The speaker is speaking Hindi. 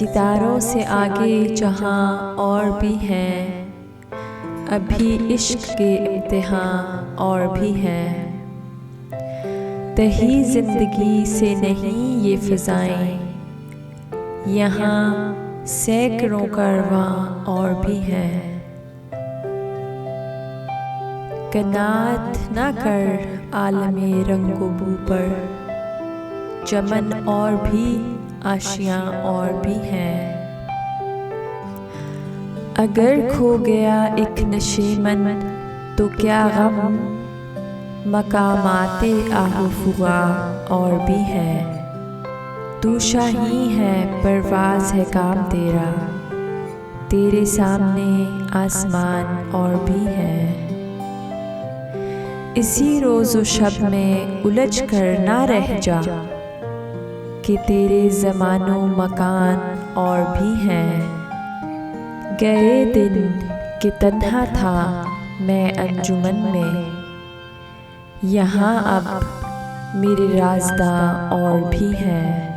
सितारों से आगे जहाँ और भी हैं, अभी इश्क के इम्तिहान और भी हैं। तही जिंदगी से नहीं ये फ़िज़ाएं, यहाँ सैकड़ों कारवां और भी हैं। कनात ना कर आलमे रंगो बू पर, चमन और भी आशियाँ और भी हैं। अगर खो गया एक नशेमन तो क्या गम, मकामाते आहुफुआ और भी है। तू शाही है परवाज़ है काम तेरा, तेरे सामने आसमान और भी है। इसी रोज़ व शब में उलझ कर ना रह जा, कि तेरे ज़मानो मकान और भी हैं। गए दिन कि तन्हा था मैं अंजुमन में, यहाँ अब मेरे राज़दां और भी हैं।